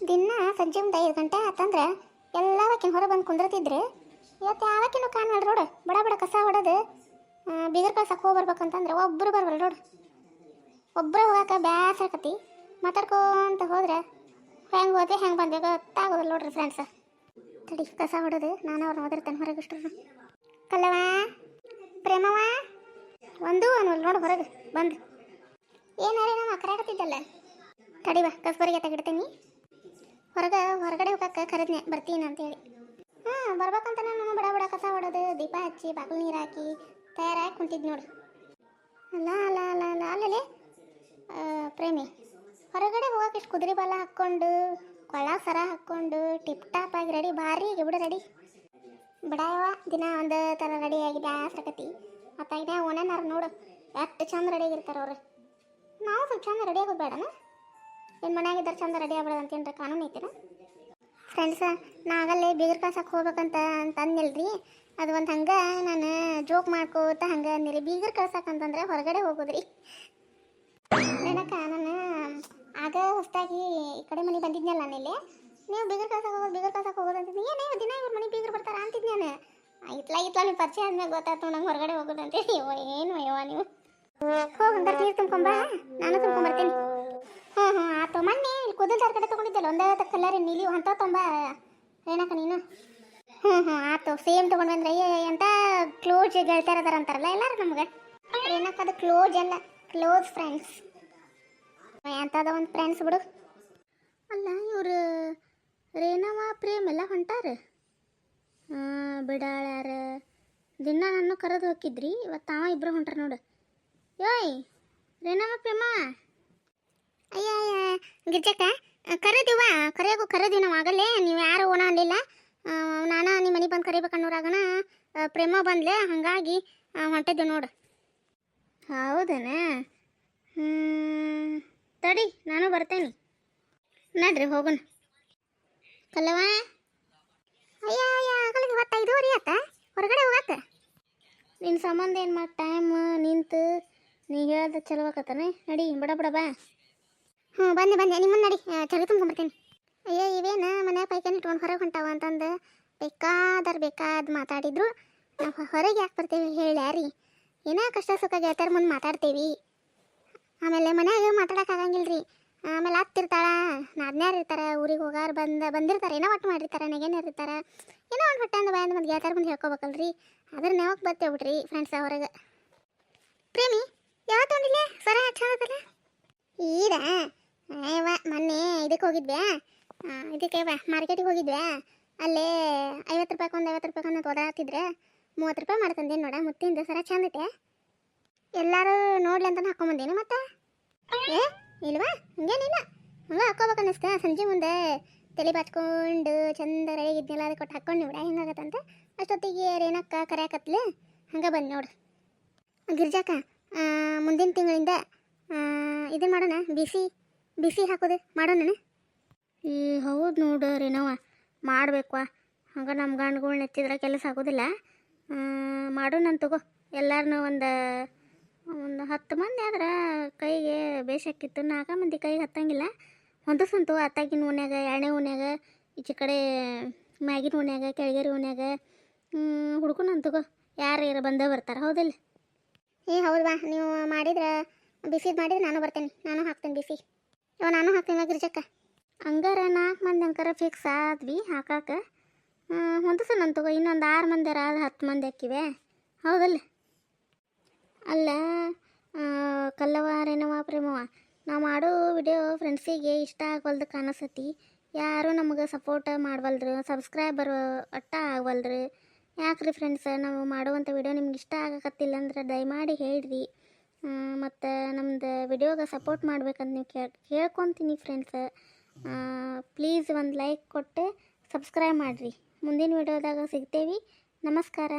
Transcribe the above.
ದಿನ ಸಂಜೆ ಒಂದು 5 ಗಂಟೆ ಆತಂದ್ರೆ ಎಲ್ಲವಕ್ಕಿನ ಹೊರ ಬಂದು ಕುಂದಿರ್ತಿದ್ರು. ಇವತ್ತು ಯಾವಕ್ಕಿನೂ ಕಾಣಲ್ಲ ನೋಡು. ಬಡ ಬಡ ಕಸ ಹೊಡೆದು ಬೀಗರ್ ಕಳ್ಸಕ್ಕೆ ಹೋಗಿ ಬರ್ಬೇಕಂತಂದ್ರೆ ಒಬ್ಬರು ಬರವಲ್ಲ ನೋಡು. ಒಬ್ಬರು ಹೋಗಕ್ಕೆ ಬ್ಯಾಸಕತಿ. ಮಾತಾಡ್ಕೊಂತ ಹೋದ್ರೆ ಹೆಂಗೆ ಹೋದ್ವಿ ಹೆಂಗೆ ಬಂದ್ವಿ ಗೊತ್ತಾಗೋದಿಲ್ಲ ನೋಡ್ರಿ ಫ್ರೆಂಡ್ಸ. ತಡಿ ಕಸ ಹೊಡೆದು ನಾನು ಅವ್ರನ್ನ ಓದಿರ್ತೇನೆ ಹೊರಗೆ ಇಷ್ಟರು. ಕಲ್ಲವ ಪ್ರೇಮವ ಒಂದು ಅನ್ನೋಲ್ಲ ನೋಡು ಹೊರಗೆ ಬಂದು. ಏನಾರೇ ನಾವು ಕರೆಯಾಗತ್ತಿದ್ದಲ್ಲ. ತಡಿವ ಕಸ್ಬರಿಗೆ ತೆಗಿಡ್ತೀನಿ. ಹೊರಗಡೆ ಹೋಗಕ್ಕೆ ಕರೆದ್ನೆ ಬರ್ತೀನಿ ಅಂತೇಳಿ. ಬರ್ಬೇಕಂತ ನಾನು ಬಡ ಬಡ ಕಸ ಹೊಡೆದು ದೀಪ ಹಚ್ಚಿ ಬಾಗಿಲು ನೀರು ಹಾಕಿ ತಯಾರಾಗಿ ಕುಂತಿದ್ದು ನೋಡು. ಅಲ್ಲ ಅಲ್ಲ ಅಲ್ಲ ಅಲ್ಲ ಅಲ್ಲೇ ಪ್ರೇಮಿ ಹೊರಗಡೆ ಹೋಗಕ್ಕೆ ಇಷ್ಟು ಕುದುರೆ ಬಾಲ ಹಾಕ್ಕೊಂಡು ಕೊಳ್ಳ ಸರ ಹಾಕ್ಕೊಂಡು ಟಿಪ್ ಟಾಪ್ ಆಗಿ ರೆಡಿ ಭಾರಿ ಬಿಡು ರೆಡಿ ಬಿಡವ ದಿನ ಒಂದು ಥರ ರೆಡಿಯಾಗಿ ಬ್ಯಾಸ್ರಕತಿ. ಮತ್ತು ಓನೇನಾರ ನೋಡು ಎಷ್ಟು ಚಂದ ರೆಡಿಯಾಗಿರ್ತಾರೆ ಅವ್ರು. ನಾವು ಸ್ವಲ್ಪ ಚಂದ ರೆಡಿ ಆಗೋದು ಬೇಡನ? ಏನು ಮನ್ಯಾಗಿದ್ದಾರೆ ಚಂದ ರೆಡಿ ಆಗ್ಬೇಡ ಅಂತೇನ್ರ ಕಾನೂನು ಐತಿನ ಫ್ರೆಂಡ್ಸ? ನಾಗಲ್ಲೇ ಬೀಗರ್ ಕಳ್ಸಕ್ಕೆ ಹೋಗ್ಬೇಕಂತ ಅಂದಿಲ್ರಿ. ಅದು ಒಂದು ಹಂಗೆ ನಾನು ಜೋಕ್ ಮಾಡ್ಕೋತ ಹಂಗೆ ಅಂದಿರಿ. ಬೀಗರ್ ಕಳ್ಸಕ್ಕಂತಂದ್ರೆ ಹೊರಗಡೆ ಹೋಗೋದ್ರಿ. ಏನಕ್ಕ ನಾನು ಆಗ ಹೊಸದಾಗಿ ಈ ಕಡೆ ಮನೆ ಬಂದಿದ್ನಲ್ಲ ನಾನಿಲ್ಲಿ. ನೀವು ಬೀಗರ್ ಕಳ್ಸಕ್ಕೆ ಹೋಗೋದು ಅಂತಿದ್ನಿ. ಏನೇ ದಿನ ಇವ್ರ ಮನೆ ಬೀಗರ್ ಬರ್ತಾರ ಅಂತಿದ್ನಿ ನಾನು. ಇತ್ಲ ನೀವು ಪರಿಚಯ ಆದ್ಮೇಲೆ ಗೊತ್ತಾಯ್ತು ನಂಗೆ ಹೊರಗಡೆ ಹೋಗೋದು ಅಂತೇಳಿ. ಏನು ಅಯ್ಯವ ನೀವು ಹೋಗಂದ್ರೆ ನೀರು ತುಂಬ್ಕೊಂಬ, ನಾನು ತುಂಬ್ಕೊಂಬರ್ತೀನಿ. ಆತು. ಮೊನ್ನೆ ಇಲ್ಲಿ ಕೂದಲು ಕಡೆ ತೊಗೊಂಡಿದ್ದಲ್ಲ ಒಂದೇ ಕಲರ್ ನೀಲಿ ಅಂತ ತೊಂಬ ಏನಕ್ಕ ನೀನು. ಆತು ಸೇಮ್ ತೊಗೊಂಡು ಬಂದ್ರೆ ಎಂತ ಕ್ಲೋಸ್ ಗೆಳ್ತಾರದಾರ ಅಂತಾರಲ್ಲ ಎಲ್ಲರೂ ನಮ್ಗೆ. ಏನಕ್ಕ ಅದು ಕ್ಲೋಸ್ ಅಲ್ಲ, ಕ್ಲೋಸ್ ಫ್ರೆಂಡ್ಸ್. ಎಂಥದ ಒಂದು ಫ್ರೆಂಡ್ಸ್ ಬಿಡು. ಅಲ್ಲ ಇವರು ರೇನವ ಪ್ರೇಮ್ ಎಲ್ಲ ಹೊಂಟಾರ. ಬಿಡಾಳ್ಯಾರ ದಿನ ನಾನು ಕರೆದು ಹೋಗಿದ್ರಿ. ಇವತ್ತು ತಾವ ಇಬ್ಬರು ಹೊಂಟಾರ ನೋಡು. ಯೋಯ್ ರೇನವ ಪ್ರೇಮ. ಅಯ್ಯ ಗಿರ್ಜಕ್ಕ ಕರೆಯೋದು ನಾವು ಆಗಲ್ಲೇ. ನೀವು ಯಾರು ಓಣ ಅಲ್ಲಿಲ್ಲ. ನಾನು ನಿಮ್ಮ ಮನೆ ಬಂದು ಕರಿಬೇಕನ್ನೋರಾಗನ ಪ್ರೇಮ ಬಂದ್ಲೆ, ಹಾಗಾಗಿ ಹೊಂಟಿದ್ದೆ ನೋಡು. ಹೌದನ? ತಡಿ ನಾನು ಬರ್ತೇನೆ. ನಡ್ರಿ ಹೋಗೋಣ. ಕಲ್ಲವ ಅಯ್ಯ ಆಗಲಿಗೆ ಇವತ್ತು 5:30 ಆತ ಹೊರಗಡೆ ಹೋಗತ್ತ. ನಿನ್ನ ಸಂಬಂಧ ಏನು ಮಾಡಿ ಟೈಮ್ ನಿಂತು ನೀ ಹೇಳ್ದ ಚಲೋ ಆಕತ್ತಾನೆ. ನಡಿ ಬಡ ಬಡ ಬಾ. ಬಂದೆ ನಿಮ್ಮನ್ನು ನಡಿ ಚಳಿ ತುಂಬ್ಕೊಂಬರ್ತೀನಿ. ಅಯ್ಯೋ ಇವೇನು ಮನ್ಯಾಗ ಪೈಕಾನಿ ಇಟ್ಕೊಂಡು ಹೊರಗೆ ಹೊಂಟಾವ ಅಂತಂದು ಬೇಕಾದ ಮಾತಾಡಿದ್ರು. ನಾವು ಹೊರಗೆ ಯಾಕೆ ಬರ್ತೀವಿ ಹೇಳ್ಯಾರಿ. ಏನೋ ಕಷ್ಟ ಸುಖ ಗೆಳತಿಯರ ಮುಂದೆ ಮಾತಾಡ್ತೀವಿ. ಆಮೇಲೆ ಮನ್ಯಾಗ ಮಾತಾಡೋಕ್ಕಾಗಂಗಿಲ್ಲ ರೀ. ಆಮೇಲೆ ಹತ್ತಿರ್ತಾಳ ನಾದ್ನ್ಯಾರು ಇರ್ತಾರೆ, ಊರಿಗೆ ಹೋಗಾರು ಬಂದಿರ್ತಾರೆ, ಏನೋ ಒಟ್ಟು ಮಾಡಿರ್ತಾರೆ, ನೆಗೆನೇ ಇರ್ತಾರೆ. ಏನೋ ಒಂದು ಹೊಟ್ಟೆಯಿಂದ ಬಾಯಂದ ಮತ್ತೆ ಗೆಳತಿಯರ ಮುಂದೆ ಹೇಳ್ಕೊಬೇಕಲ್ರಿ. ಅದ್ರ ನೆವಕ್ಕೆ ಬರ್ತೇವೆ ಬಿಡ್ರಿ ಫ್ರೆಂಡ್ಸ ಹೊರಗೆ. ಪ್ರೇಮಿ ಯಾವತ್ತು ಹೊಂದಿಲ್ಲ ಸರ ಚಂದಲ್ಲ ಈಗ ಮೊನ್ನೆ ಇದಕ್ಕೆ ಹೋಗಿದ್ವಿ. ಇದಕ್ಕೆ ಮಾರ್ಕೆಟಿಗೆ ಹೋಗಿದ್ವಿ. ಅಲ್ಲೇ 50 ರೂಪಾಯಿಗೆ ಒಂದು 50 ರೂಪಾಯಿಗೆ ಒಂದು ಓದಾಡ್ತಿದ್ರೆ 30 ರೂಪಾಯಿ ಮಾಡ್ತಂದೇನು ನೋಡ. ಮುತ್ತಿಂದ ಸರ ಚಂದ ಐತೆ. ಎಲ್ಲರೂ ನೋಡ್ಲಿ ಅಂತ ಹಾಕೊಂಬಂದೇನು ಮತ್ತೆ. ಇಲ್ವಾ ಹಂಗೇನಿಲ್ಲ, ಹಂಗೆ ಹಾಕೋಬೇಕು ಅನ್ನಿಸ್ತ. ಸಂಜೆ ಮುಂದೆ ತಲೆ ಬಾಚ್ಕೊಂಡು ಚಂದ ರೆಡಿಗಿದ್ನೆಲ್ಲ ಅದಕ್ಕೆ ಕೊಟ್ಟು ಹಾಕ್ಕೊಂಡು ನೋಡ ಹೆಂಗಾಗತ್ತಂತ. ಅಷ್ಟೊತ್ತಿಗೆ ರೇನಕ್ಕ ಕರೆಯಾಕತ್ಲು. ಹಂಗೆ ಬಂದು ನೋಡು. ಗಿರ್ಜಾಕ ಮುಂದಿನ ತಿಂಗಳಿಂದ ಇದನ್ನು ಮಾಡೋಣ, ಬಿಸಿ ಹಾಕೋದು ಮಾಡೋಣ. ಹೌದು ನೋಡು ರೇನವ್ವ, ಮಾಡಬೇಕು. ಹಂಗೆ ನಮ್ಮ ಗಂಡುಗಳು ನೆಚ್ಚಿದ್ರೆ ಕೆಲಸ ಆಗೋದಿಲ್ಲ. ಮಾಡೋಣ ತಗೋ. ಎಲ್ಲರನ್ನೂ ಒಂದು 10 ಮಂದಿ ಆದ್ರೆ ಕೈಗೆ ಬೇಸಾಕಿತ್ತು. 4 ಮಂದಿ ಕೈಗೆ ಹತ್ತಂಗಿಲ್ಲ. ಹೊಂದಿಸಂತು ಅತ್ತಾಗಿನ ಓಣ್ಯಾಗ, ಎಣ್ಣೆ ಓಣ್ಯಾಗ, ಈಚೆ ಕಡೆ ಮ್ಯಾಗಿನ ಓಣ್ಯಾಗ, ಕೆಳಗೇರಿ ಓಣ್ಯಾಗ ಹುಡ್ಕೊಂಡು ತಗೋ. ಯಾರು ಬಂದೇ ಬರ್ತಾರೆ. ಹೌದಿಲ್ಲ? ಹೌದು ಬಾ. ನೀವು ಮಾಡಿದ್ರೆ ಬಿಸಿದು ಮಾಡಿದ್ರೆ ನಾನು ಬರ್ತೇನೆ. ನಾನು ಹಾಕ್ತೇನೆ ಬಿಸಿ. ನಾನು ಹಾಕ್ತೇನೆ ಗಿರ್ಜಕ್ಕ. ಹಂಗಾರ 4 ಮಂದಿ ಅಂಕರ ಫಿಕ್ಸ್ ಆದ್ವಿ ಹಾಕಾಕ. ಹೊಂದಿಸೋಣ ತಗೋ. ಇನ್ನೊಂದು 6 ಮಂದಿ ಆದ್ರೆ 10 ಮಂದಿ ಹಾಕಿವೆ. ಹೌದಲ್ಲ? ಅಲ್ಲ ಕಲ್ಲವ ರೇನವ ಪ್ರೇಮವ, ನಾವು ಮಾಡೋ ವಿಡಿಯೋ ಫ್ರೆಂಡ್ಸಿಗೆ ಇಷ್ಟ ಆಗವಲ್ದು ಕಾಣಿಸತಿ. ಯಾರು ನಮಗೆ ಸಪೋರ್ಟ್ ಮಾಡವಲ್ರು, ಸಬ್ಸ್ಕ್ರೈಬರ್ ಒಟ್ಟ ಆಗವಲ್ರು. ಯಾಕ್ರಿ ಫ್ರೆಂಡ್ಸ್? ನಾವು ಮಾಡುವಂಥ ವಿಡಿಯೋ ನಿಮ್ಗೆ ಇಷ್ಟ ಆಗಕತ್ತಿಲ್ಲ ಅಂದ್ರೆ ದಯಮಾಡಿ ಹೇಳ್ರಿ. ಮತ್ತು ನಮ್ದು ವಿಡಿಯೋಗೆ ಸಪೋರ್ಟ್ ಮಾಡ್ಬೇಕಂತ ನೀವು ಕೇಳ್ಕೊತೀನಿ ಫ್ರೆಂಡ್ಸ್. ಪ್ಲೀಸ್ ಒಂದು ಲೈಕ್ ಕೊಟ್ಟು ಸಬ್ಸ್ಕ್ರೈಬ್ ಮಾಡಿರಿ. ಮುಂದಿನ ವಿಡಿಯೋದಾಗ ಸಿಗ್ತೇವೆ. ನಮಸ್ಕಾರ.